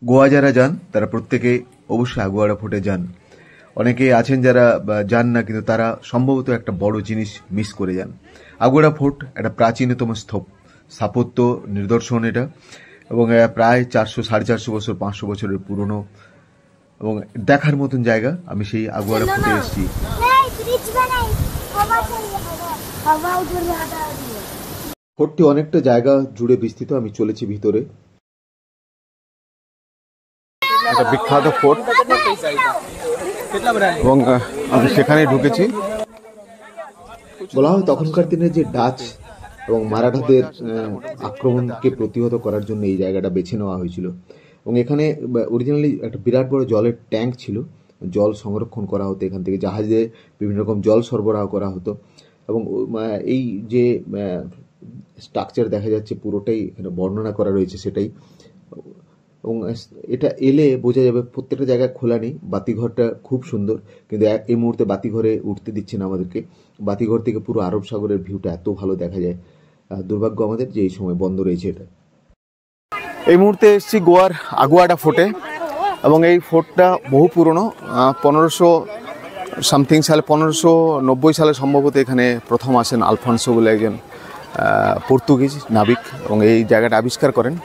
গোয়া যারা যান তারা প্রত্যেকে অবশ্যই আগুয়াড়া ফোর্টে যান। অনেকে আছেন যারা যান না, কিন্তু তারা সম্ভবত একটা বড় জিনিস মিস করে যান। আগুয়াড়া ফোর্ট একটা প্রাচীনতম স্থাপত্য নিদর্শন এটা, এবং প্রায় 400-450 বছর 500 বছরের পুরনো এবং দেখার মতন জায়গা। আমি সেই আগুয়াড়া ফোর্টে এসেছি। ফোর্টটি অনেকটা জায়গা জুড়ে বিস্তৃত। আমি চলেছি ভিতরে। একটা বিখ্যাত ফোর্ট এবং আমি সেখানে ঢুকেছি। বলা হয় তখনকার দিনে যে ডাচ এবং মারাঠাদের আক্রমণকে প্রতিহত করার জন্য এই জায়গাটা বেছে নেওয়া হয়েছিল, এবং এখানে অরিজিনালি একটা বিরাট বড় জলের ট্যাঙ্ক ছিল। জল সংরক্ষণ করা হতো, এখান থেকে জাহাজে বিভিন্ন রকম জল সরবরাহ করা হতো। এবং এই যে স্ট্রাকচার দেখা যাচ্ছে পুরোটাই এখানে বর্ণনা করা রয়েছে সেটাই। এবং এটা এলে বোঝা যাবে প্রত্যেকটা জায়গায় খোলা নেই। বাতিঘরটা খুব সুন্দর, কিন্তু এই মুহূর্তে বাতিঘরে উঠতে দিচ্ছে না আমাদেরকে। বাতিঘর থেকে পুরো আরব সাগরের ভিউটা এত ভালো দেখা যায়। দুর্ভাগ্য আমাদের যে এই সময় বন্ধ রয়েছে এটা। এই মুহূর্তে এসেছি গোয়ার আগুয়াডা ফোর্টে, এবং এই ফোর্টটা বহু পুরনো। 1500 সামথিং সালে, 1590 সালে সম্ভবত এখানে প্রথম আসেন আলফানসো বলে একজন পর্তুগিজ নাবিক, এবং এই জায়গাটা আবিষ্কার করেন।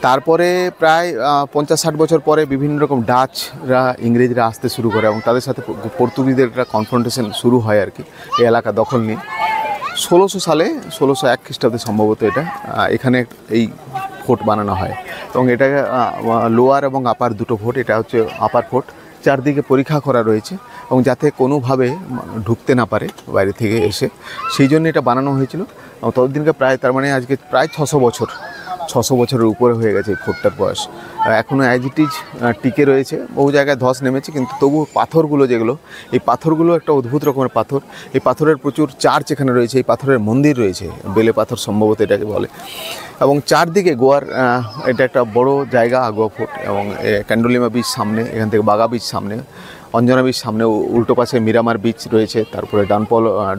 তারপরে প্রায় 50-60 বছর পরে বিভিন্ন রকম ডাচরা, ইংরেজরা আসতে শুরু করে, এবং তাদের সাথে পর্তুগিজদের একটা কনফ্রন্টেশন শুরু হয় আর কি, এই এলাকা দখল নিয়ে। 1600 সালে 1601 খ্রিস্টাব্দে সম্ভবত এখানে এই ফোর্ট বানানো হয়, এবং এটা লোয়ার এবং আপার দুটো ফোর্ট। এটা হচ্ছে আপার ফোর্ট। চারদিকে পরীক্ষা করা রয়েছে, এবং যাতে কোনোভাবে ঢুকতে না পারে বাইরে থেকে এসে, সেই জন্য এটা বানানো হয়েছিল। এবং ততদিনকে প্রায়, তার মানে আজকে প্রায় 600 বছরের উপরে হয়ে গেছে এই ফোর্টটার বয়স। এখনও অ্যাজ ইট ইজ টিকে রয়েছে। বহু জায়গায় ধস নেমেছে, কিন্তু তবু পাথরগুলো যেগুলো, এই পাথরগুলো একটা অদ্ভুত রকমের পাথর। এই পাথরের প্রচুর চার্চ এখানে রয়েছে। এই পাথরের মন্দির রয়েছে, বেলে পাথর সম্ভবত এটাকে বলে। এবং চারদিকে গোয়ার এটা একটা বড় জায়গা আগুয়া ফোর্ট, এবং ক্যান্ডোলিমা বিচ সামনে, এখান থেকে বাগা বিচ সামনে, অঞ্জনা বিচ সামনে, উল্টো পাশে মিরামার বিচ রয়েছে, তারপরে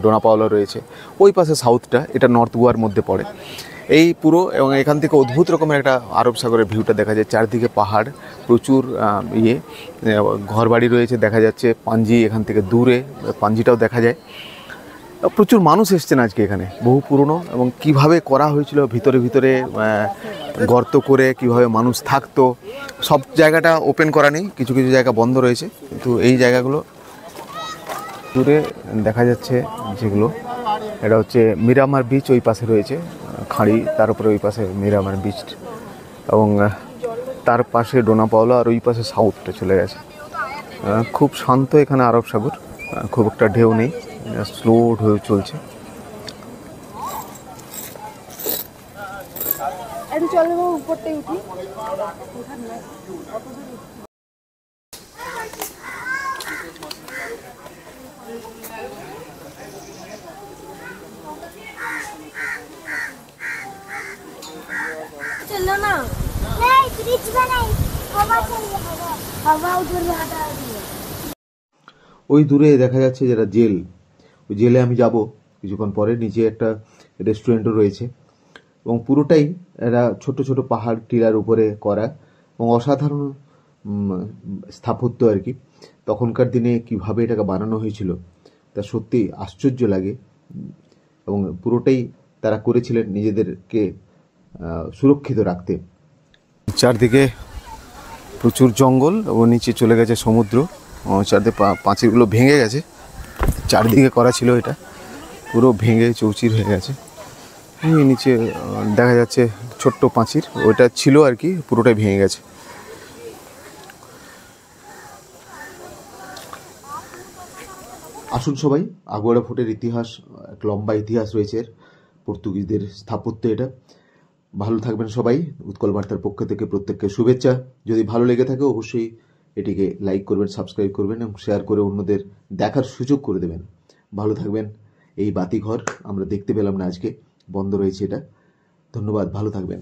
ডোনাপাওলা রয়েছে। ওই পাশে সাউথটা, এটা নর্থ গোয়ার মধ্যে পড়ে এই পুরো। এবং এখান থেকে অদ্ভুত রকমের একটা আরব সাগরের ভিউটা দেখা যায়। চারদিকে পাহাড়, প্রচুর ঘরবাড়ি রয়েছে দেখা যাচ্ছে। পাঞ্জি এখান থেকে দূরে, পাঞ্জিটাও দেখা যায়। প্রচুর মানুষ এসছেন আজকে এখানে, বহু পুরনো, এবং কিভাবে করা হয়েছিল ভিতরে ভিতরে গর্ত করে, কিভাবে মানুষ থাকতো। সব জায়গাটা ওপেন করা নেই, কিছু কিছু জায়গা বন্ধ রয়েছে, কিন্তু এই জায়গাগুলো দূরে দেখা যাচ্ছে যেগুলো, এটা হচ্ছে মিরামার বিচ। ওই পাশে রয়েছে খাঁড়ি, তার উপরে ওই পাশে মিরামার বিচ, এবং তার পাশে ডোনাপাওলা, আর ওই পাশে সাউথটা চলে গেছে। খুব শান্ত এখানে আরব সাগর, খুব একটা ঢেউ নেই, স্লো ঢেউ চলছে। ওই দূরে দেখা যাচ্ছে যেটা জেল, ওই জেলে আমি যাব কিছুক্ষণ পরে। নিচে একটা রেস্টুরেন্টও রয়েছে, এবং পুরোটাই এরা ছোট ছোট পাহাড় টিলার উপরে করা, এবং অসাধারণ স্থাপত্য আর কি। তখনকার দিনে কিভাবে এটাকে বানানো হয়েছিল তা সত্যি আশ্চর্য লাগে, এবং পুরোটাই তারা করেছিলেন নিজেদেরকে সুরক্ষিত রাখতে। চারদিকে প্রচুর জঙ্গল, এবং নিচে চলে গেছে সমুদ্র। চারদিকে পাঁচিলগুলো ভেঙে গেছে, চারদিকে করা ছিল, এটা পুরো ভেঙে চৌচির হয়ে গেছে। নিচে দেখা যাচ্ছে ছোট্ট পাঁচির, ওইটা ছিল আর কি, পুরোটাই ভেঙে গেছে। আসুন সবাই, আগুয়াডা ফোর্টের ইতিহাস, এক লম্বা ইতিহাস রয়েছে, পর্তুগিজদের স্থাপত্য এটা। ভালো থাকবেন সবাই। উৎকল বার্তার পক্ষ থেকে প্রত্যেককে শুভেচ্ছা। যদি ভালো লেগে থাকে অবশ্যই এটিকে লাইক করবেন, সাবস্ক্রাইব করবেন, এবং শেয়ার করে অন্যদের দেখার সুযোগ করে দেবেন। ভালো থাকবেন। এই বাতিঘর আমরা দেখতে পেলাম না আজকে, বন্ধ রয়েছে এটা। ধন্যবাদ, ভালো থাকবেন।